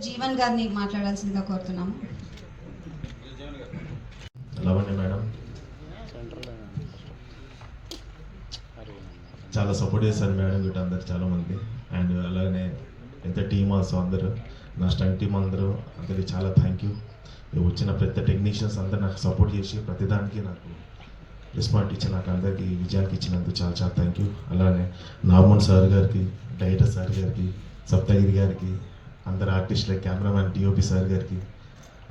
జీవన్ గారిని మాట్లాడాల్సిందిగా కోరుతున్నాము. లవణ్య మేడం చాలా సపోర్ట్ చేశారు మేడం గిట్ట అందరు చాలామంది. అండ్ అలాగనే ఎంత టీమ్ ఆల్సో అందరూ నా స్టంట్ టీమ్ అందరూ అందరికి చాలా థ్యాంక్ యూ. వచ్చిన ప్రతి టెక్నీషియన్స్ అందరు నాకు సపోర్ట్ చేసి ప్రతిదానికి నాకు రెస్పాన్స్ ఇచ్చి నాకు అందరికీ విజయానికి ఇచ్చినందుకు చాలా చాలా థ్యాంక్ యూ. అలానే నాగమోహన్ సార్ గారికి, డైరెక్టర్ సార్ గారికి, సప్తగిరి గారికి, అందరు ఆర్టిస్టులకి, కెమెరామ్యాన్ డిఓపి సార్ గారికి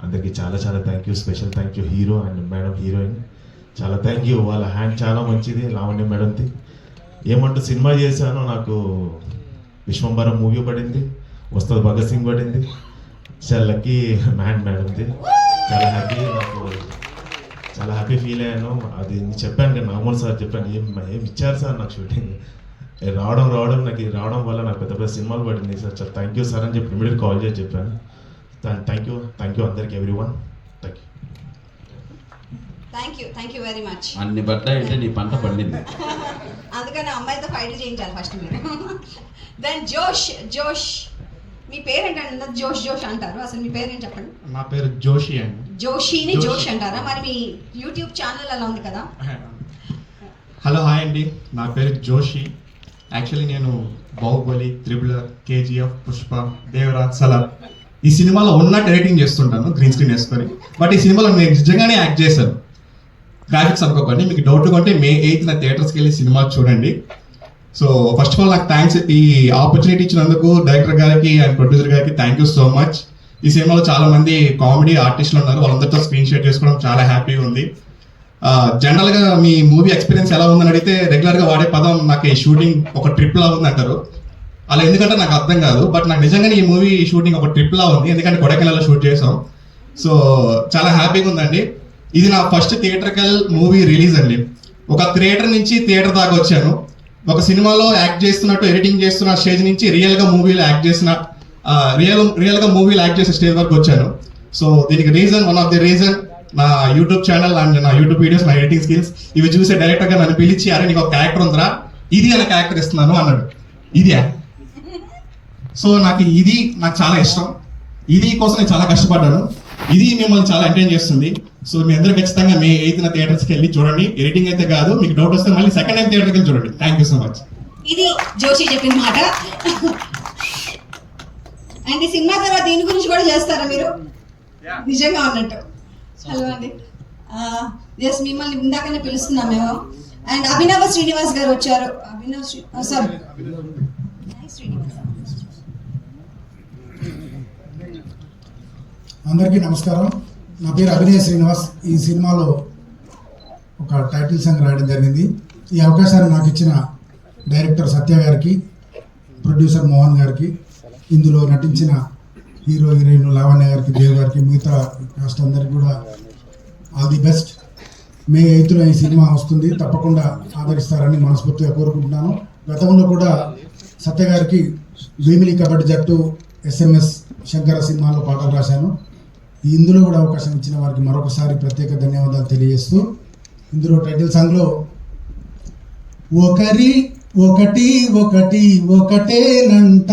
అందరికీ చాలా చాలా thank you. Special thank you hero and madam heroine చాలా థ్యాంక్ యూ. వాళ్ళ హ్యాండ్ చాలా మంచిది లావణ్య మేడంది. ఏమంటూ సినిమా చేశాను, నాకు విశ్వంబరం మూవీ పడింది, వస్తుంది భగత్ సింగ్ పడింది, చాలా లక్కీ మ్యాన్ మేడంది. చాలా హ్యాపీ, నాకు చాలా హ్యాపీ ఫీల్ అయ్యాను. అది చెప్పాను కదా నాగమోహన్ సార్ చెప్పాను, ఏం ఇచ్చారు సార్ నాకు షూటింగ్ రావడం నాకు రావడం వల్ల నాకు పెద్ద పెద్ద సినిమాలు పడింది సార్. చాలా థ్యాంక్ యూ సార్ అని చెప్పి ఇమీడియట్ కాల్ చేసి చెప్పాను. థ్యాంక్ యూ అందరికి everyone. Thank you very much. అన్ని పడ్డాయంటే నీ పంట పండింది. అందుకని అమ్మాయితో ఫైట్ చేయించాలి ఫస్ట్ మీరు. దెన్ జోష్ మీ పేరు ఏంటంటే జోష్ అంటారు, అసలు మీ పేరు ఏంటి చెప్పండి. నా పేరు జోషి అండి. జోషిని జోష్ అంటారా? మరి మీ యూట్యూబ్ ఛానల్ అలా ఉంది కదా. హలో హాయ్ అండి, నా పేరు జోషి. యాక్చువల్లీ నేను బాహుబలి, త్రిబులర్, కేజీఎఫ్, పుష్ప, దేవరాజ్, సలార్ ఈ సినిమాలో ఉన్నట్టు ఎడిటింగ్ చేస్తుంటాను గ్రీన్ స్క్రీన్ వేసుకొని. బట్ ఈ సినిమాలో నేను నిజంగానే యాక్ట్ చేశాను, గ్రాఫిక్స్ అనుకోకండి. మీకు డౌట్ కొంటే May 8th థియేటర్స్కి వెళ్ళి సినిమా చూడండి. సో ఫస్ట్ ఆఫ్ ఆల్ నాకు థ్యాంక్స్, ఈ ఆపర్చునిటీ ఇచ్చినందుకు డైరెక్టర్ గారికి అండ్ ప్రొడ్యూసర్ గారికి థ్యాంక్ యూ సో మచ్. ఈ సినిమాలో చాలా మంది కామెడీ ఆర్టిస్టులు ఉన్నారు, వాళ్ళందరితో స్క్రీన్ షేర్ చేసుకోవడం చాలా హ్యాపీగా ఉంది. జనరల్గా మీ మూవీ ఎక్స్పీరియన్స్ ఎలా ఉందని అడిగితే రెగ్యులర్గా వాడే పదం నాకు ఈ షూటింగ్ ఒక ట్రిప్ లా ఉంది అంటారు. అలా ఎందుకంటే నాకు అర్థం కాదు, బట్ నాకు నిజంగానే ఈ మూవీ షూటింగ్ ఒక ట్రిప్ లా ఉంది, ఎందుకంటే కొడైకెనాల్లో షూట్ చేసాం. సో చాలా హ్యాపీగా ఉందండి. ఇది నా ఫస్ట్ థియేటర్కల్ మూవీ రిలీజ్ అండి. ఒక క్రియేటర్ నుంచి థియేటర్ దాకా వచ్చాను. ఒక సినిమాలో యాక్ట్ చేస్తున్నట్టు ఎడిటింగ్ చేస్తున్న స్టేజ్ నుంచి రియల్గా మూవీలో యాక్ట్ చేసిన రియల్గా మూవీలో యాక్ట్ చేసే స్టేజ్ వరకు వచ్చాను. సో దీనికి reason, one of the reason నా యూట్యూబ్ ఛానల్ అండ్ నా యూట్యూబ్ వీడియోస్, నా ఎడిటింగ్ స్కిల్స్. ఇవి చూసే డైరెక్టర్గా నన్ను పిలిచి, అరే నీకు ఒక క్యారెక్టర్ ఉందిరా, ఇది అనే క్యారెక్టర్ ఇస్తున్నాను అన్నాడు. ఇదే సో నాకు చాలా ఇష్టం. ఇది కోసం నేను చాలా కష్టపడ్డాను. ఇది మిమ్మల్ని చాలా ఎంటర్టైన్ చేస్తుంది. సో మీ అందరూ ఖచ్చితంగా May 8th థియేటర్స్కి వెళ్ళి చూడండి. ఎడిటింగ్ అయితే కాదు, మీకు డౌట్ వస్తే మళ్ళీ సెకండ్ టైం థియేటర్కి వెళ్ళి చూడండి. Thank you so much. ఇది జోషి చెప్పిన మాట. అండ్ ఈ సినిమా తర్వాత దీని గురించి కూడా చేస్తారా మీరు? నిజంగా అన్నట్టు. హలో అండి, ఎస్ మిమ్మల్ని ఇందాకనే పిలుస్తున్నాం మేము. అండ్ అభినవ శ్రీనివాస్ గారు వచ్చారు. అందరికీ నమస్కారం. నా పేరు అభినయ శ్రీనివాస్. ఈ సినిమాలో ఒక టైటిల్ సాంగ్ రాయడం జరిగింది. ఈ అవకాశాన్ని నాకు ఇచ్చిన డైరెక్టర్ సత్య గారికి, ప్రొడ్యూసర్ మోహన్ గారికి, ఇందులో నటించిన హీరో హీరోయిన్ లావణ్య గారికి, దేవ్ గారికి, మిగతా కాస్ట్ అందరికి కూడా all the best. May 8th ఈ సినిమా వస్తుంది, తప్పకుండా ఆదరిస్తారని మనస్ఫూర్తిగా కోరుకుంటున్నాను. గతంలో కూడా సత్య గారికి భీమిలి కబడ్డీ జట్టు, SMS శంకర సినిమాలో పాటలు రాశాను. ఇందులో కూడా అవకాశం ఇచ్చిన వారికి మరొకసారి ప్రత్యేక ధన్యవాదాలు తెలియజేస్తూ, ఇందులో టైటిల్ సాంగ్లో ఒకటి ఒకటేనంట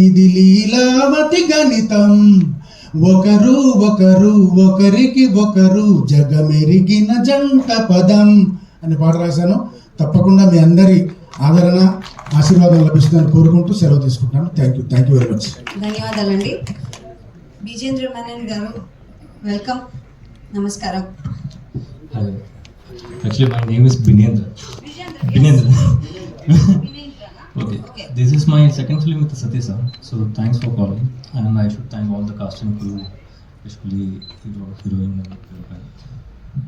ఇది లీలావతి గణితం, ఒకరికి ఒకరు జగమెరిగిన జంట పదం అని పాట రాశాను. తప్పకుండా మీ అందరి ఆదరణ, ఆశీర్వాదం లభిస్తుందని కోరుకుంటూ సెలవు తీసుకుంటాను. Thank you very much. ధన్యవాదాలండి. విజేంద్ర మేనన్ గారు, వెల్కమ్. నమస్కారం. Hello. Actually, my name is Binendra. Okay. This is my second film with Satya sir. So thanks for calling, and I should thank all the cast and crew, especially heroine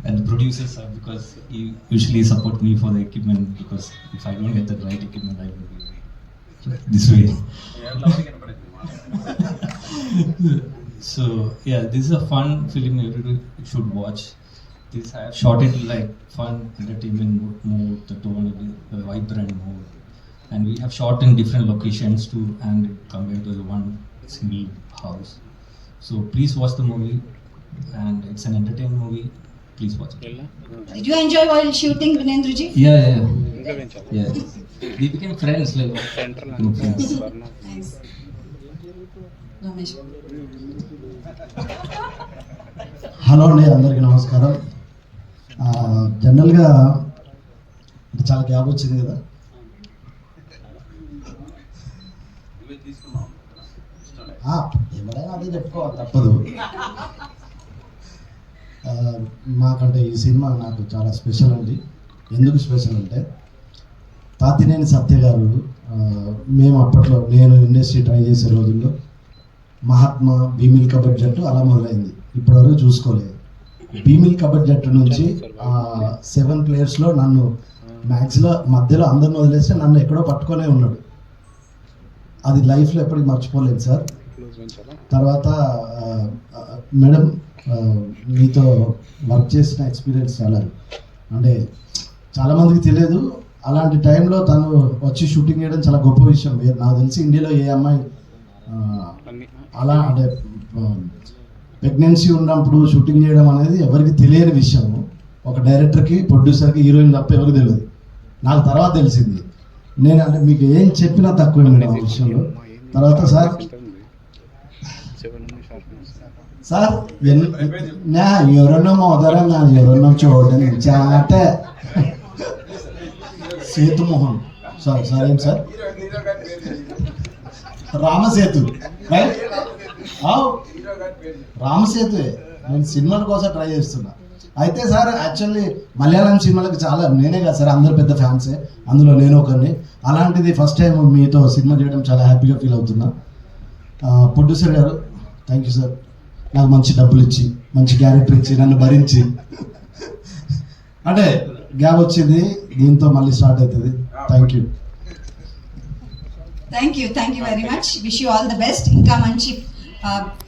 and the producers, sir, because he usually support me for the equipment. Because if I don't get the right equipment, I will be this way. So yeah, this is a fun film. Everybody should watch. This I have shot it like fun entertainment mode, the tone, the vibrant mode, and we have shot in different locations too, and compared to the one single house. So please watch the movie, and it's an entertainment movie. Please watch it. Did you enjoy while shooting, Vinendraji? Yeah. We became friends, like friends. Nice. Ramesh. Hello అండి, అందరికీ నమస్కారం. జనరల్గా చాలా gap వచ్చింది కదా, ఎవరైనా అదే చెప్పుకోవాలి, తప్పదు. మాకంటే ఈ సినిమా నాకు చాలా స్పెషల్ అండి. ఎందుకు స్పెషల్ అంటే తాతినేని సత్య గారు, మేము అప్పట్లో నేను ఇండస్ట్రీ ట్రై చేసే రోజుల్లో మహాత్మా, భీమిల్క బడ్జెట్ అలా మొదలైంది. ఇప్పటివరకు చూసుకోలేదు. భీమిల్క బడ్జెట్ నుంచి 7 ప్లేయర్స్లో నన్ను మ్యాక్స్లో మధ్యలో అందరిని వదిలేస్తే నన్ను ఎక్కడో పట్టుకొనే ఉన్నాడు. అది లైఫ్లో ఎప్పటికీ మర్చిపోలేదు సార్. తర్వాత మేడం, మీతో వర్క్ చేసిన ఎక్స్పీరియన్స్ చాలా, అంటే చాలామందికి తెలియదు. అలాంటి టైంలో తను వచ్చి షూటింగ్ చేయడం చాలా గొప్ప విషయం. నాకు తెలిసి ఇండియాలో ఏ అమ్మాయి అలా అంటే ప్రెగ్నెన్సీ ఉన్నప్పుడు షూటింగ్ చేయడం అనేది ఎవరికి తెలియని విషయం. ఒక డైరెక్టర్కి, ప్రొడ్యూసర్కి, హీరోయిన్ తప్ప ఎవరికి తెలియదు. నాకు తర్వాత తెలిసింది. నేను అంటే మీకు ఏం చెప్పినా తక్కువే మేడం ఆ విషయంలో. తర్వాత సార్ ఎవరన్నా మోదరా ఎవరన్నా చూడండి చాటే సేతుమోహన్ సార్, సార్ ఏంటి సార్, రామసేతు, రైట్? రామసేతు. నేను సినిమాల కోసం ట్రై చేస్తున్నా. అయితే సార్ యాక్చువల్లీ మలయాళం సినిమాలకు చాలా, నేనే కాదు సార్, అందరు పెద్ద ఫ్యాన్సే, అందులో నేను ఒకరిని. అలాంటిది ఫస్ట్ టైం మీతో సినిమా చేయడం చాలా హ్యాపీగా ఫీల్ అవుతున్నా. ప్రొడ్యూసర్ గారు, థ్యాంక్ యూ సార్. నాకు మంచి డబ్బులు ఇచ్చి, మంచి క్యారెక్టర్ ఇచ్చి, నన్ను భరించి, అంటే గ్యాప్ వచ్చింది, దీంతో మళ్ళీ స్టార్ట్ అవుతుంది. Thank you. Thank you very much. Wish you all the best. ఇంకా మంచి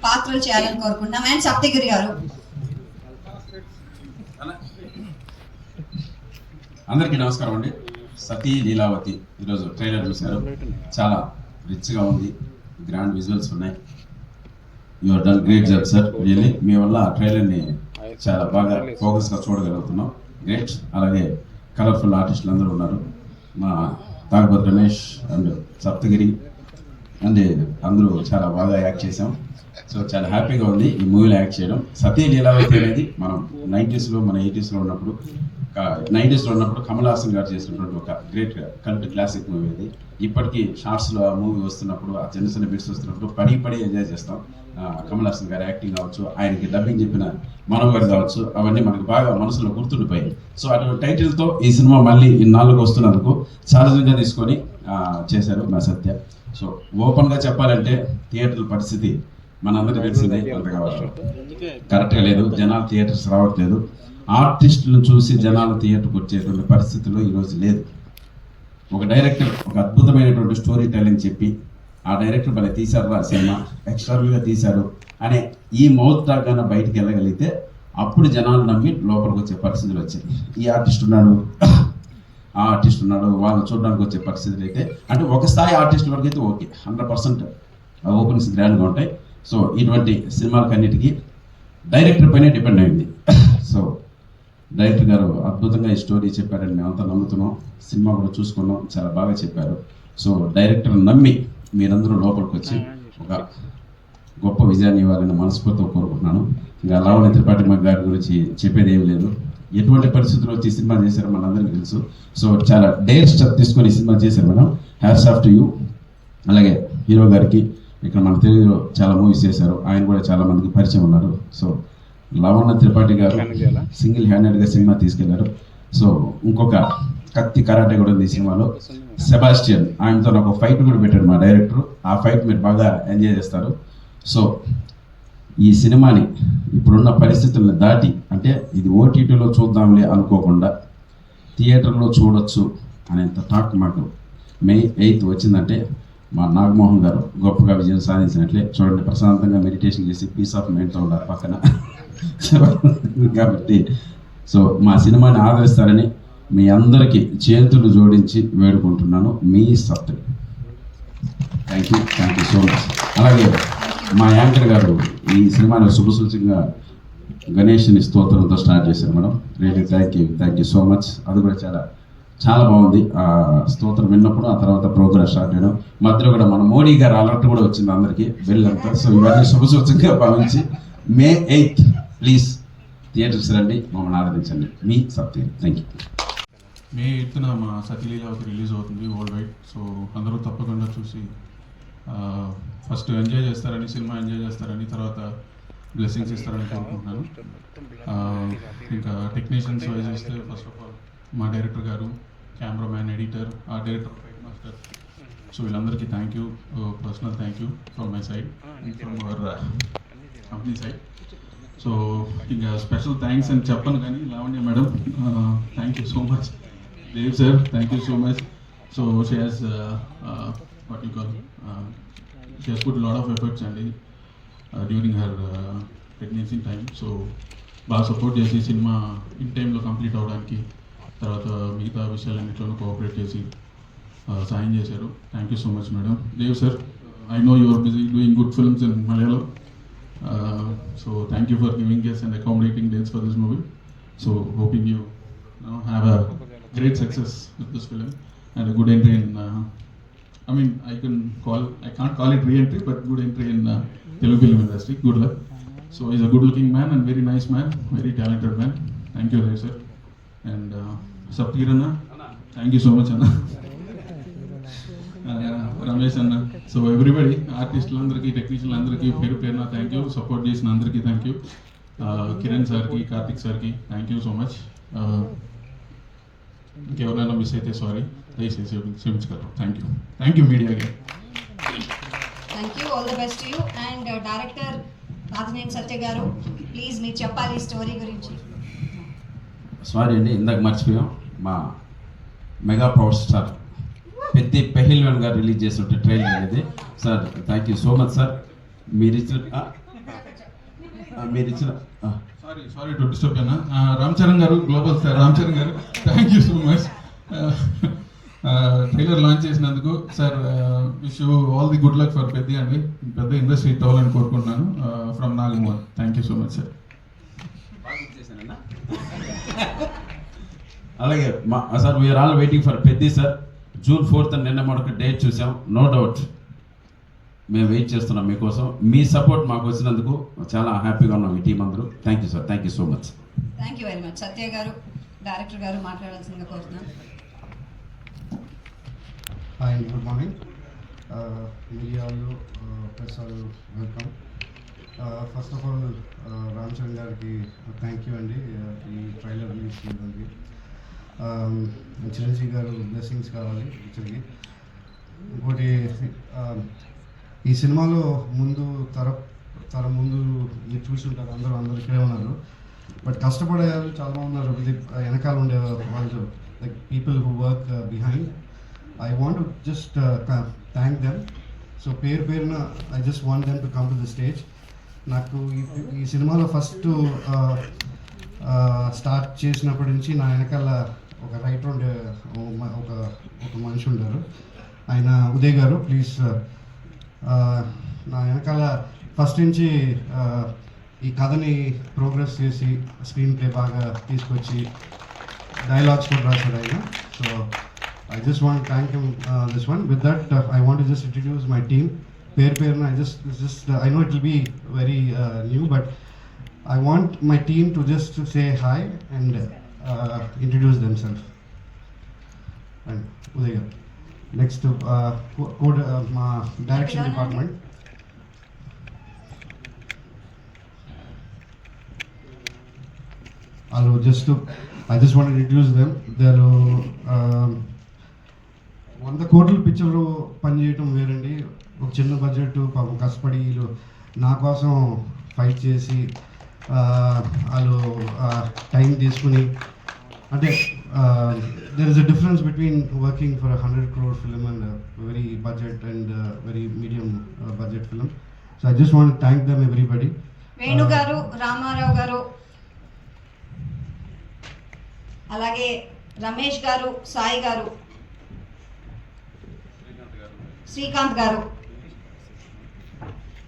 పాత్రలు చేయాలని కోరుకుంటున్నాం. అండ్ సప్తగిరి గారు. అందరికీ నమస్కారం అండి. సతీ లీలావతి ఈరోజు ట్రైలర్ చూశారు. చాలా రిచ్గా ఉంది, గ్రాండ్ విజువల్స్ ఉన్నాయి. You are done great job sir. Really మీ వల్ల ఆ ట్రైలర్ని చాలా బాగా ఫోకస్గా చూడగలుగుతున్నాం. గ్రేట్. అలాగే కలర్ఫుల్ ఆర్టిస్టులు అందరూ ఉన్నారు. మా తాగబోతు రమేష్ అండ్ సప్తగిరి అండ్ అందరూ చాలా బాగా యాక్ట్ చేసాం. సో చాలా హ్యాపీగా ఉంది ఈ మూవీలో యాక్ట్ చేయడం. సతీ లీలావతి అనేది మనం 90s మన 80s ఉన్నప్పుడు 90s ఉన్నప్పుడు కమల్ హాసన్ గారు చేసినటువంటి ఒక గ్రేట్ కల్ట్ క్లాసిక్ మూవీ అది. ఇప్పటికీ షార్ట్స్లో ఆ మూవీ వస్తున్నప్పుడు, ఆ చిన్న చిన్న బిట్స్ వస్తున్నప్పుడు పడి ఎంజాయ్ చేస్తాం. కమల్ హాసన్ గారి యాక్టింగ్ కావచ్చు, ఆయనకి డబ్బింగ్ చెప్పిన మనోహర్ గారు కావచ్చు, అవన్నీ మనకు బాగా మనసులో గుర్తుండిపోయాయి. సో అటువంటి టైటిల్తో ఈ సినిమా మళ్ళీ ఇన్నాళ్ళకు వస్తున్నందుకు ఛాలెంజ్గా తీసుకొని చేశారు మా సత్య. సో ఓపెన్గా చెప్పాలంటే థియేటర్ల పరిస్థితి మనందరికీ తెలిసిందే, అంతగా కరెక్ట్గా లేదు. జనాలు థియేటర్స్ రావట్లేదు. ఆర్టిస్టులను చూసి జనాలు థియేటర్కి వచ్చేటువంటి పరిస్థితుల్లో ఈరోజు లేదు. ఒక డైరెక్టర్ ఒక అద్భుతమైనటువంటి స్టోరీ టెల్లింగ్ చెప్పి, ఆ డైరెక్టర్ భలే తీశారు, ఆ సినిమా ఎక్స్ట్రాగా తీశారు అనే ఈ మౌత్ టాక్ కన్నా బయటికి వెళ్ళగలిగితే అప్పుడు జనాలు నమ్మి లోపలికి వచ్చే పరిస్థితులు వచ్చాయి. ఈ ఆర్టిస్ట్ ఉన్నాడు, ఆ ఆర్టిస్ట్ ఉన్నాడు, వాళ్ళు చూడడానికి వచ్చే పరిస్థితులు అయితే, అంటే ఒక స్థాయి ఆర్టిస్ట్ వరకు అయితే ఓకే, 100% ఓపెనింగ్స్ గ్రాండ్గా ఉంటాయి. సో ఇటువంటి సినిమాలకన్నిటికీ డైరెక్టర్ పైనే డిపెండ్ అయింది. సో డైరెక్టర్ గారు అద్భుతంగా ఈ స్టోరీ చెప్పారని మేమంతా నమ్ముతున్నాం. సినిమా కూడా చూసుకున్నాం, చాలా బాగా చెప్పారు. సో డైరెక్టర్ నమ్మి మీరందరూ లోపలికి వచ్చి ఒక గొప్ప విజయాన్ని ఇవ్వాలని మనస్ఫూర్తిగా కోరుకుంటున్నాను. ఇంకా లావణ్య త్రిపాఠి గారి గురించి చెప్పేది ఏం లేదు. ఎటువంటి పరిస్థితుల్లో వచ్చి సినిమా చేశారో మనందరికీ తెలుసు. సో చాలా డేర్ స్టెప్ తీసుకొని ఈ సినిమా చేశారు madam. Hats off to you. అలాగే హీరో గారికి, ఇక్కడ మన తెలుగులో చాలా మూవీస్ చేశారు, ఆయన కూడా చాలా మందికి పరిచయం ఉన్నారు. సో లావణ్య త్రిపాఠి గారు సింగిల్ హ్యాండెడ్గా సినిమా తీసుకెళ్లారు. సో ఇంకొక కత్తి కరాటే కూడా ఉంది ఈ సినిమాలో. సెబాస్టియన్, ఆయనతో నాకు ఫైట్ కూడా పెట్టాడు మా డైరెక్టర్. ఆ ఫైట్ మీరు బాగా ఎంజాయ్ చేస్తారు. సో ఈ సినిమాని ఇప్పుడున్న పరిస్థితులను దాటి, అంటే ఇది ఓటీటీలో చూద్దాంలే అనుకోకుండా థియేటర్లో చూడొచ్చు అనేంత టాక్ మాకు May 8th వచ్చిందంటే మా నాగమోహన్ గారు గొప్పగా విజయం సాధించినట్లే. చూడండి, ప్రశాంతంగా మెడిటేషన్ చేసి పీస్ ఆఫ్ మైండ్తో ఉన్నారు పక్కన. కాబట్టి సో మా సినిమాని ఆదరిస్తారని మీ అందరికీ చేతులు జోడించి వేడుకుంటున్నాను. మీ Satya. Thank you so much. అలాగే మా యాంకర్ గారు ఈ సినిమాని శుభసూచకంగా గణేష్ని స్తోత్రంతో స్టార్ట్ చేశారు madam. Really thank you so much. అది కూడా చాలా చాలా బాగుంది. స్తోత్రం విన్నప్పుడు ఆ తర్వాత ప్రోగ్రామ్ స్టార్ట్ చేయడం, మధ్యలో కూడా మన మోడీ గారు అలర్ట్ కూడా వచ్చింది అందరికీ బెల్ అంతా. సో ఇవన్నీ శుభసూచకంగా భావించి May 8th ప్లీజ్ థియేటర్స్ రండి, మమ్మల్ని ఆదరించండి. మీ సత్యం. Thank you. మే 8న మా సతీలీలావతి రిలీజ్ అవుతుంది వరల్డ్ వైడ్. సో అందరూ తప్పకుండా చూసి ఫస్ట్ ఎంజాయ్ చేస్తారని, సినిమా ఎంజాయ్ చేస్తారని, తర్వాత బ్లెస్సింగ్స్ ఇస్తారని కోరుకుంటున్నాను. ఇంకా టెక్నీషియన్స్ వైజ్ చేస్తే ఫస్ట్ ఆఫ్ ఆల్ మా director garu, cameraman, editor, art director, fight master, so వీళ్ళందరికీ thank you, personal thank you from my side, from our company side. So ఇంకా స్పెషల్ థ్యాంక్స్ అని చెప్పను కానీ Lavanya madam, thank you so much. Dev sir, thank you so much. So she has what you call she has put lot of efforts అండి during her pregnancy time. So బాగా support చేసి cinema in టైంలో complete అవ్వడానికి, తర్వాత మిగతా విషయాలన్నింటిలోనూ cooperate చేసి సాయం చేశారు. Thank you so much madam. Dev sir, I know you are busy doing good films in Malayalam. So thank you for giving us and accommodating dates for this movie. So hoping you have a great success with this film and a good entry in I mean I can't call it re-entry, but good entry in Telugu film industry. Good luck. So he's a good looking man and very nice man, very talented man. Thank you sir. And Saptirana, thank you so much Anna. Ramesh అన్న, so everybody, ఆర్టిస్టులందరికీ, టెక్నీషియన్లందరికీ పేరు పేరున thank you. Support చేసిన అందరికీ thank you. Kiran సార్కి, కార్తిక్ సార్కి thank you so much. ఇంకెవరైనా miss అయితే sorry, దయచేసి క్షమించగలరు. థ్యాంక్ యూ మీడియాకి. Thank you, all the best you. And director Rajaneni Satya garu, please మీరు చెప్పాలి ఈ స్టోరీ గురించి. సారీ అండి, ఇందాక మర్చిపోయాం. మా మెగా పవర్ స్టార్ పెద్ది పెహిల్వాన్ గారు రిలీజ్ చేస్తుంటే ట్రైలర్ అనేది. Sir thank you so much sir. మీరు ఇచ్చిన సారీ టు డిస్టర్బ్ అయినా. రామ్ చరణ్ గారు, global star Ram Charan garu, thank you so much trailer launch చేసినందుకు. Sir wish you all the good luck for పెద్ద అండి, పెద్ద ఇండస్ట్రీ తవ్వాలని కోరుకుంటున్నాను. From Nagamohan, thank you so much sir. అలాగే sir we are all waiting for Peddi sir. June 4th నిన్న మనకు date చూసాం. నో డౌట్ మేము వెయిట్ చేస్తున్నాం మీకోసం. మీ సపోర్ట్ మాకు వచ్చినందుకు చాలా హ్యాపీగా ఉన్నాం ఈ టీం అందరూ. Thank you sir, thank you so much. Thank you very much. Satya గారు, డైరెక్టర్ గారు మాట్లాడాల్సిందిగా కోరుతున్నాం. హాయ్ అండి, గుడ్ మార్నింగ్. మీడియా వాళ్ళు, ప్రెస్ వాళ్ళు, welcome. First of all Ram Charan గారికి థ్యాంక్ యూ అండి ఈ ట్రైలర్ రిలీజ్ చేయడానికి. చిరంజీవి గారు బ్లెస్సింగ్స్ కావాలి పిక్చర్కి. ఇంకోటి, ఈ సినిమాలో తరం ముందు మీరు చూసి ఉంటారు, అందరూ ఇక్కడే ఉన్నారు. బట్ కష్టపడే వాళ్ళు చాలా ఉన్నారు, ఇది వెనకాల ఉండే వాళ్ళు, like people who work behind. I want to just thank them. So పేరున I just want them to come to the stage. నాకు ఈ సినిమాలో ఫస్ట్ స్టార్ట్ చేసినప్పటి నుంచి నా వెనకాల ఒక రైటర్ ఉండే ఒక మనిషి ఉండారు, ఆయన ఉదయ్ గారు. ప్లీజ్ నా వెనకాల ఫస్ట్ నుంచి ఈ కథని ప్రోగ్రెస్ చేసి స్క్రీన్ ప్లే బాగా తీసుకొచ్చి డైలాగ్స్ కూడా రాశారు ఆయన. So I just want thank him this one. With that I want just introduce my team. పేరున I know it will be very new, but I want my team to just say hi and introduce themselves. And Uday, next my direction department. I just want to introduce them. They're 100 కోట్ల పిక్చర్లో పనిచేయటం వేరండి. ఒక చిన్న budget, పాపం కష్టపడి వీళ్ళు నా కోసం ఫైట్ చేసి వాళ్ళు టైం తీసుకుని, అంటే there is a difference between working for 100 crore film and very budget and very medium budget film. So I just want thank them everybody. Venu గారు, రామారావు గారు, అలాగే రమేష్ గారు, సాయి గారు, శ్రీకాంత్ గారు,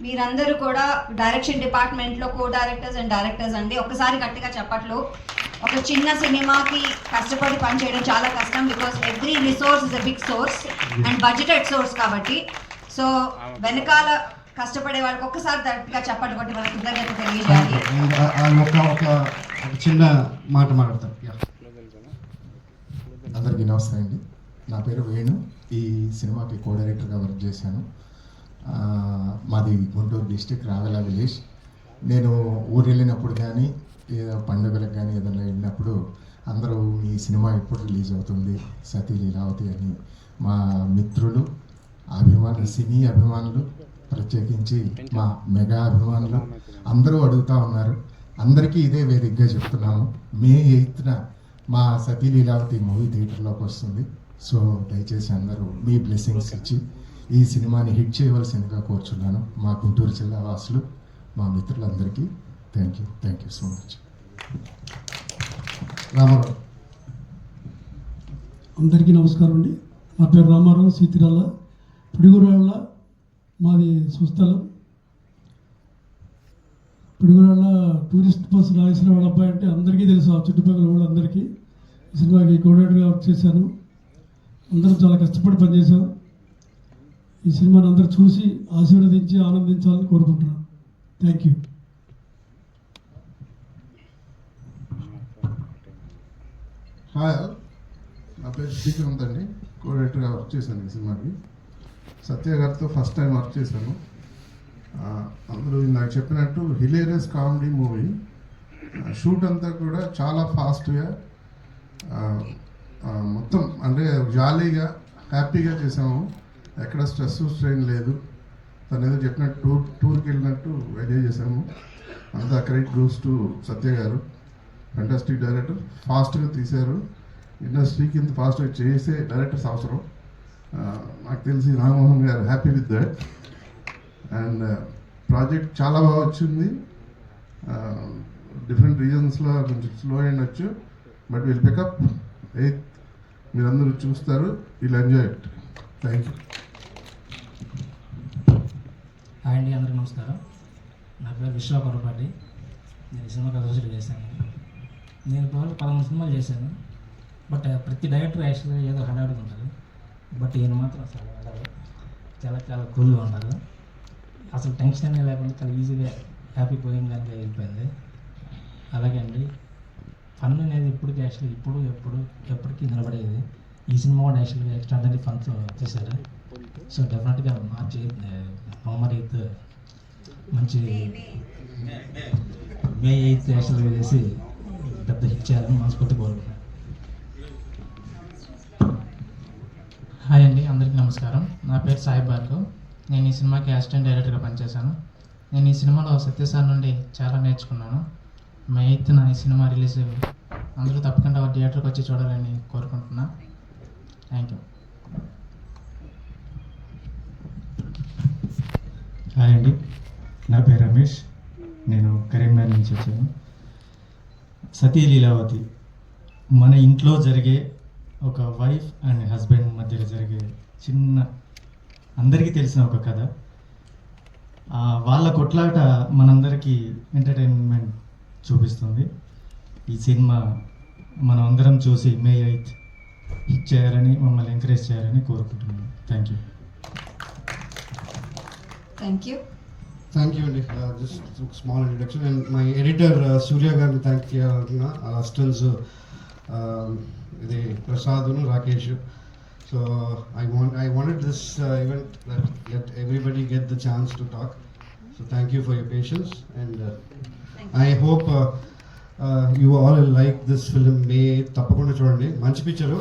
మీరందరూ కూడా డైరెక్షన్ డిపార్ట్మెంట్లో కో డైరెక్టర్స్ అండ్ డైరెక్టర్స్ అండి. ఒక్కసారి గట్టిగా చెప్పట్లు. ఒక చిన్న సినిమాకి కష్టపడి పనిచేయడం చాలా కష్టం, because every resource is a big source and budgeted source కాబట్టి. సో వెనకాల కష్టపడే వాళ్ళకి ఒక్కసారి గట్టిగా చెప్పండి కొట్టి మన కృతజ్ఞత తెలియజేయాలి. ఒక చిన్న మాట మాట్లాడతారు. అందరికీ నమస్తే అండి. నా పేరు వేణు. ఈ సినిమాకి కో డైరెక్టర్గా వర్క్ చేశాను. మాది గుంటూరు డిస్టిక్ రావెల విలేజ్. నేను ఊరు వెళ్ళినప్పుడు కానీ ఏదో పండుగలకు కానీ ఏదైనా వెళ్ళినప్పుడు అందరూ ఈ సినిమా ఎప్పుడు రిలీజ్ అవుతుంది సతీ లీలావతి అని మా మిత్రులు, సినీ అభిమానులు, ప్రత్యేకించి మా మెగా అభిమానులు అందరూ అడుగుతూ ఉన్నారు. అందరికీ ఇదే వేదికగా చెప్తున్నాము, మే 8న మా సతీ లీలావతి మూవీ థియేటర్లోకి వస్తుంది. సో దయచేసి అందరూ మీ బ్లెస్సింగ్స్ ఇచ్చి ఈ సినిమాని హిట్ చేయవలసిందిగా కోరుచున్నాను. మా గుంటూరు జిల్లా వాసులు, మా మిత్రులందరికీ thank you so much. Ramarao. అందరికీ నమస్కారం అండి. నా పేరు రామారావు, సీతిరాల, పిడుగురాళ్ళ మాది స్వస్థలం. పిడుగురాళ్ళ టూరిస్ట్ బస్ నాగేశ్వరరావు అబ్బాయి అంటే అందరికీ తెలుసు, ఆ చుట్టుపక్కల వాళ్ళందరికీ. ఈ సినిమాకి కోఆర్డినేటర్గా వర్క్ చేశాను. అందరం చాలా కష్టపడి పనిచేశాం. ఈ సినిమాని అందరూ చూసి ఆశీర్వదించి ఆనందించాలని కోరుకుంటున్నాను. Thank you. హాయ్, నా పేరు శ్రీకాంత్ అండి. కోఆర్డినేటర్గా వర్క్ చేశాను ఈ సినిమాకి. సత్య గారితో ఫస్ట్ టైం వర్క్ చేశాను. అందరూ నాకు చెప్పినట్టు హిలేరియస్ కామెడీ మూవీ. షూట్ అంతా కూడా చాలా ఫాస్ట్గా, మొత్తం అంటే జాలీగా హ్యాపీగా చేసాము. ఎక్కడ స్ట్రెస్ స్ట్రెయిన్ లేదు. తను ఏదో చెప్పినట్టు టూర్కి వెళ్ళినట్టు ఎంజాయ్ చేసాము. అంతా క్రెడిట్ గోస్ టు సత్య గారు, ఫెంటాస్టిక్ డైరెక్టర్. ఫాస్ట్గా తీశారు. ఇండస్ట్రీకి ఇంత ఫాస్ట్గా చేసే డైరెక్టర్స్ అవసరం. నాకు తెలిసి రామ్మోహన్ గారు happy with that. And project చాలా బాగా వచ్చింది. డిఫరెంట్ రీజన్స్లో కొంచెం స్లో అయ్యొచ్చు, బట్ విల్ పికప్ 8th. మీరందరూ చూస్తారు, will enjoy it. Thank you. Hi అండి, అందరికీ నమస్కారం. నా పేరు విశ్వపరపాటి. నేను సినిమా కథ చేశాను. నేను ఇప్పటివరకు 11 సినిమాలు చేశాను. బట్ ప్రతి డైరెక్టర్ యాక్చువల్గా ఏదో హడావిడిగా ఉంటుంది. బట్ ఈయన మాత్రం అసలు హడావిడి చాలా చాలా కూల్గా ఉంటారు. అసలు టెన్షన్ అనేది లేకుండా చాలా ఈజీగా హ్యాపీ పోయింగ్ కనుక వెళ్ళిపోయింది. అలాగే అండి, ఫన్ అనేది ఇప్పటికీ యాక్చువల్గా ఎప్పటికీ నిలబడేది. ఈ సినిమా కూడా యాక్చువల్గా ఎక్స్ట్రాడనరీ ఫన్తో చేశారు. సో డెఫినెట్గా మార్చి నవంబర్ 8 మంచి మే 8 యాక్చువల్గా చేసి పెద్ద హిట్ చేయాలని మనస్ఫూర్తి కోరుకుంటున్నాను. హాయ్ అండి, అందరికీ నమస్కారం. నా పేరు సాయి భార్గవ్. నేను ఈ సినిమాకి అసిస్టెంట్ డైరెక్టర్గా పనిచేశాను. నేను ఈ సినిమాలో సత్య సార్ నుండి చాలా నేర్చుకున్నాను. మే 8న ఈ సినిమా రిలీజ్, అందరూ తప్పకుండా థియేటర్కి వచ్చి చూడాలని కోరుకుంటున్నాను. Thank you. హాయ్ అండి, నా పేరు రమేష్. నేను కరీంనగర్ నుంచి వచ్చాను. సతీ లీలావతి మన ఇంట్లో జరిగే ఒక వైఫ్ అండ్ హస్బెండ్ మధ్యలో జరిగే చిన్న, అందరికీ తెలిసిన ఒక కథ. వాళ్ళ కొట్లాట మనందరికీ ఎంటర్టైన్మెంట్ చూపిస్తుంది. ఈ సినిమా మనం అందరం చూసి మే 8 హిట్ చేయాలని, మమ్మల్ని ఎంకరేజ్ చేయాలని కోరుకుంటున్నాను. Thank you. Thank you. Thank you అండి. Just small introduction. And my editor Surya గారిని థ్యాంక్ చేయాలన్నా, అసిస్టెంట్స్ ఇది ప్రసాద్ను, Rakesh. So I wanted this event that let everybody get the chance to talk. So thank you for your patience, and I hope you all will like this film. May తప్పకుండా చూడండి, మంచి picture.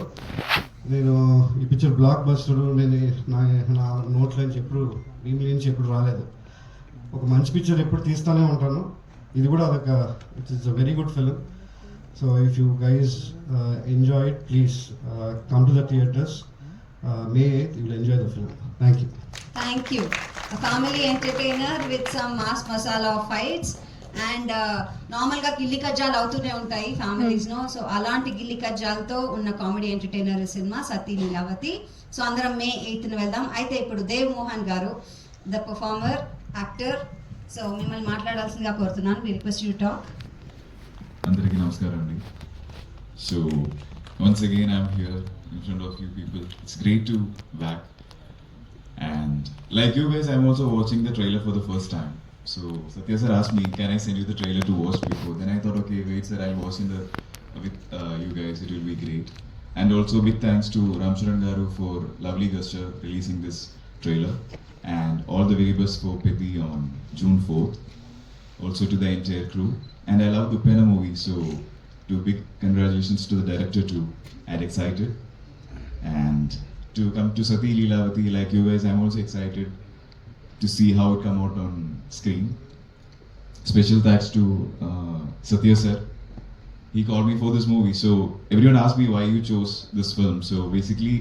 నేను ఈ picture block buster, నేను నా నోట్లో నుంచి ఎప్పుడు భీమిలి నుంచి ఎప్పుడు రాలేదు. ఒక మంచి పిక్చర్ ఎప్పుడు తీస్తూనే ఉంటాను. ఇది కూడా అదొక, it's a very good film. So if you guys enjoy it, please come to the theatres. May 8th, you will enjoy the film. Thank you. Thank you. A family entertainer with some mass masala of fights. And నార్మల్గా గిల్లి కజ్జాలు అవుతూనే ఉంటాయి ఫ్యామిలీస్లో. So అలాంటి గిల్లి కజ్జాలతో ఉన్న comedy entertainer cinema సతీ Leelavathi. So అందరం మే 8న వెళ్దాం. అయితే ఇప్పుడు దేవ్ మోహన్ గారు, ద పర్ఫార్మర్, యాక్టర్. సో మిమ్మల్ని మాట్లాడాల్సిందిగా కోరుతున్నాను. We request you talk. అందరికీ నమస్కారం అండి. So once again, I'm here in front of you people. It's great to back. And like you guys, I'm also watching the trailer for the first time. So Satya sir asked me, can I send you the trailer to watch before? Then I thought, okay, wait sir, I'll watch with you guys. It will be great. And also big thanks to Ram Charan Garu for lovely gesture releasing this trailer. And all the very best for Piti on June 4th. Also to the entire crew. And I love the Pena movie, so big congratulations to the director too. I'm excited. And to come to Sati Leelavati, like you guys, I'm also excited to see how it come out on screen. Special thanks to Satya sir. He called me for this movie. So everyone asked me why you chose this film. So basically,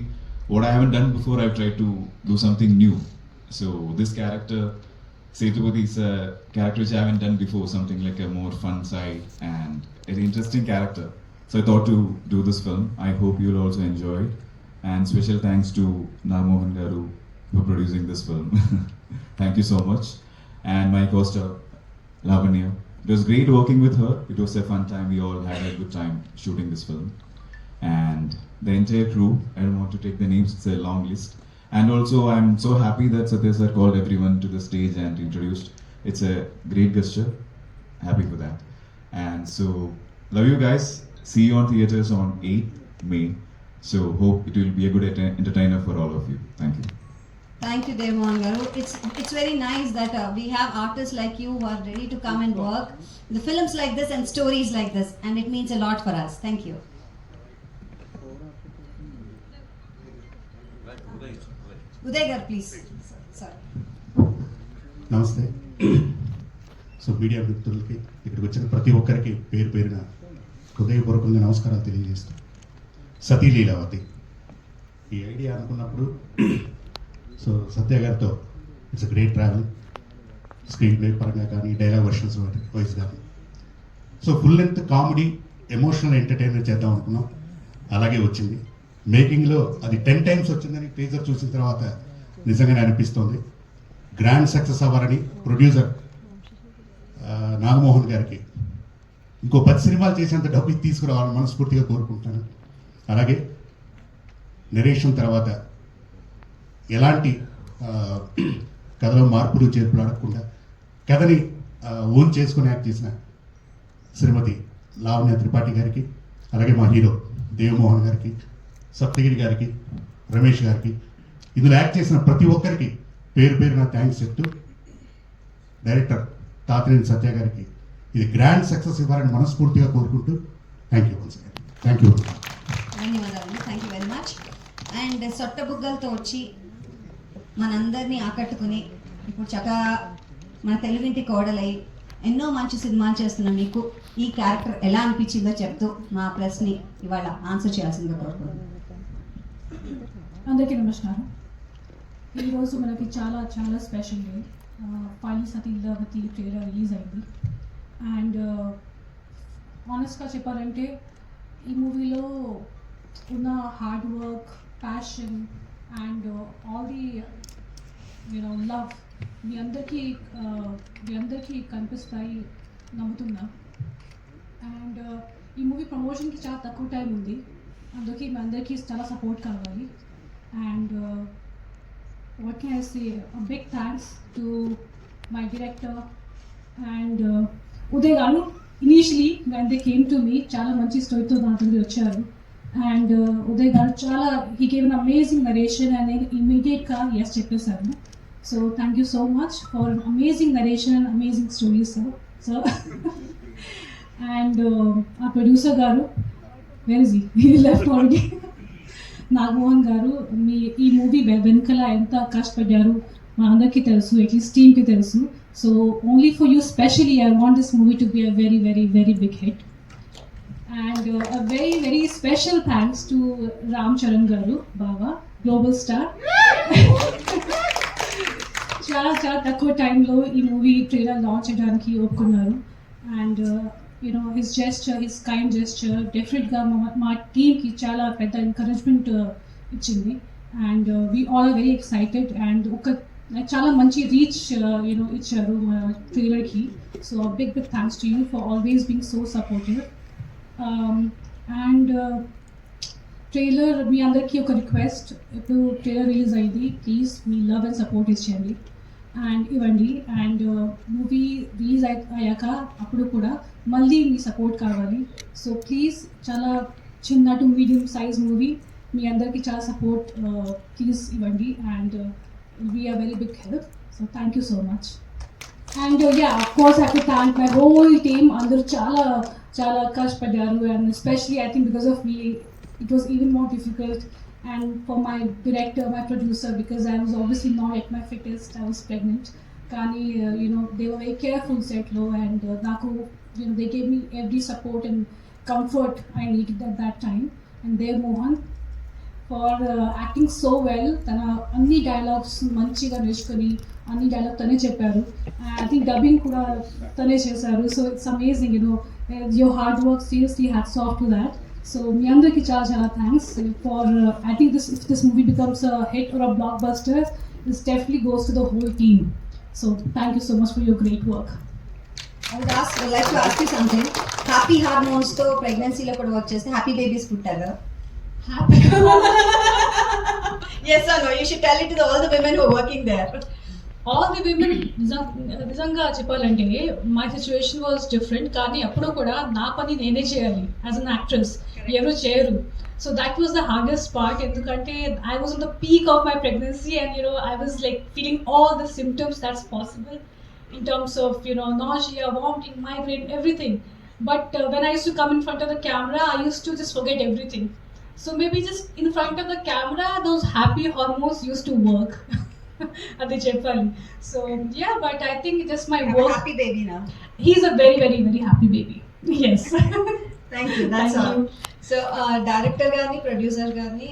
what I haven't done before, I've tried to do something new. So this character, Setupati, is a character which I haven't done before, something like a more fun side and an interesting character. So I thought to do this film. I hope you'll also enjoy it. And special thanks to Narmohan Garu for producing this film. Thank you so much. And my co-star, Lavanya. It was great working with her. It was a fun time. We all had a good time shooting this film. And the entire crew, I don't want to take the names, it's a long list. And also, I'm so happy that Satya sir called everyone to the stage and introduced. It's a great gesture. Happy for that. And so, love you guys. See you on theaters on 8th May. So, hope it will be a good entertainer for all of you. Thank you. Thank you, Devmohan Garu. It's very nice that we have artists like you who are ready to come and work the films like this and stories like this, and it means a lot for us. Thank you. Uday Garu, please. Sorry. నమస్తే. So media మిత్రులకి ఇక్కడికి వచ్చిన ప్రతి ఒక్కరికి పేరు పేరున హృదయపూర్వకంగా నమస్కారాలు తెలియజేస్తాను. సతీ లీలావతి ఈ ఐడియా అనుకున్నప్పుడు సో సత్య గారితో it's great travel screen play పరంగా కానీ డైలాగ్ వర్షన్స్ వైజ్ కానీ so full length comedy emotional entertainment చేద్దాం అనుకున్నాం. అలాగే వచ్చింది. మేకింగ్లో అది 10 times వచ్చిందని టీజర్ చూసిన తర్వాత నిజంగానే అనిపిస్తుంది. గ్రాండ్ సక్సెస్ అవ్వాలని ప్రొడ్యూసర్ నాగమోహన్ గారికి ఇంకో 10 సినిమాలు చేసేంత డబ్బు తీసుకురావాలని మనస్ఫూర్తిగా కోరుకుంటున్నాను. అలాగే నరేషన్ తర్వాత ఎలాంటి కథలో మార్పులు చేర్పులు అడగకుండా కథని ఓన్ చేసుకుని యాక్ట్ చేసిన శ్రీమతి లావణ్య త్రిపాఠి గారికి, అలాగే మా హీరో దేవమోహన్ గారికి, సప్తగిరి గారికి, రమేష్ గారికి, ఇందులో యాక్ట్ చేసిన ప్రతి ఒక్కరికి పేరు పేరున థ్యాంక్స్ చెప్తూ డైరెక్టర్ తాతినేని సత్య గారికి ఇది గ్రాండ్ సక్సెస్ ఇవ్వాలని మనస్ఫూర్తిగా కోరుకుంటూ thank you once again. Thank you. ధన్యవాదాలు. Thank you very much. And సొట్టబుగ్గలతో వచ్చి మనందరినీ ఆకట్టుకుని ఇప్పుడు చక్కగా మన తెలుగింటి కోడలై ఎన్నో మంచి సినిమాలు చేస్తున్న మీకు ఈ క్యారెక్టర్ ఎలా అనిపించిందో చెప్తూ మా ప్రెస్ని ఇవాళ ఆన్సర్ చేయాల్సిందిగా కోరుకుంటున్నాను. అందరికీ నమస్కారం. ఈరోజు మనకి చాలా చాలా స్పెషల్ డే. ఫైనల్ సతీ లీలావతి ట్రైలర్ రిలీజ్ అయింది. అండ్ ఆనెస్ట్గా చెప్పాలంటే ఈ మూవీలో ఉన్న hard work, passion and all the love మీ అందరికీ కనిపిస్తాయి నమ్ముతున్నా. అండ్ ఈ మూవీ ప్రమోషన్కి చాలా తక్కువ టైం ఉంది, అందుకే మీ అందరికీ చాలా సపోర్ట్ కావాలి. And what can I say, a big thanks to my director and Uday Garu. Initially when they came to me, చాలా మంచి స్టోరీతో నాతో వచ్చారు. అండ్ ఉదయ్ గారు he gave an amazing narration and then immediately yes చెప్పేశారు. So thank you so much for an amazing narration and amazing stories, sir. And our producer Garu, where is he? He left already. Nagamohan గారు, మీ ఈ movie వెనకల ఎంత కష్టపడ్డారు మా అందరికీ తెలుసు, at least టీమ్కి తెలుసు. So only for you specially I want this movie to be a very very very big hit. And a very very special thanks to Ram Charan garu, Baba global star. చాలా చాలా తక్కువ టైంలో ఈ మూవీ ట్రైలర్ లాంచ్ చేయడానికి ఒప్పుకున్నారు. And his gesture, his kind gesture డెఫినెట్గా మా టీమ్కి చాలా పెద్ద ఎంకరేజ్మెంట్ ఇచ్చింది. And we all are very excited. And చాలా మంచి రీచ్ ఇచ్చారు మా ట్రైలర్కి. So big thanks to you for always being so supportive. And trailer మీ అందరికీ ఒక రిక్వెస్ట్, ఇప్పుడు ట్రైలర్ రిలీజ్ అయింది, ప్లీజ్ మీ లవ్ అండ్ సపోర్ట్ ఇచ్చేయండి అండ్ ఇవ్వండి. అండ్ మూవీ రిలీజ్ అయ్యాక అప్పుడు కూడా మళ్ళీ మీ సపోర్ట్ కావాలి. సో ప్లీజ్, చాలా చిన్న టు మీడియం సైజ్ మూవీ, మీ అందరికీ చాలా సపోర్ట్ ప్లీజ్ ఇవ్వండి and be a very big help. So thank you so much. And of course I have to thank my whole team. అందరూ చాలా చాలా కష్టపడ్డారు and especially I think because of me it was even more difficult, and for my director, my producer, because I was obviously not at my fittest, I was pregnant. Kani, they were very careful set low, and naku, they gave me every support and comfort I needed at that time. And Dev Mohan for acting so well. Tana anni dialogues manchiga nechukoni anni dialogue tane chepparu. I think dubbing kuda tane chesaru. So it's amazing, your hard work, seriously hats off to that. So మీ అందరికీ చాలా చాలా thanks for I think if this movie becomes a hit or a blockbuster, this definitely goes to the whole team. So thank you so much for your great work. I would like to ask you something. Happy hormones తో ప్రెగ్నెన్సీలో కూడా work చేస్తే happy babies పుట్టారు. Happy. Yes or no? You should tell it to all the women who are working there. All the women, నిజంగా చెప్పాలంటే my situation was different, కానీ అప్పుడు కూడా నా పని నేనే చేయాలి యాజ్ అన్ యాక్ట్రెస్, ఎవరు చేయరు. So that was the hardest part, ఎందుకంటే I was on the peak of my pregnancy and I was like feeling all the symptoms that's possible in terms of nausea, vomiting, migraine, everything. But when I used to come in front of the camera, I used to just forget everything. So maybe just in front of the camera, those happy hormones used to work. Adi cheppali. So yeah, but I think just my work. Happy baby now. He's a very very very happy baby. Yes. Thank you. That's Thank all. you. So director garni, producer garni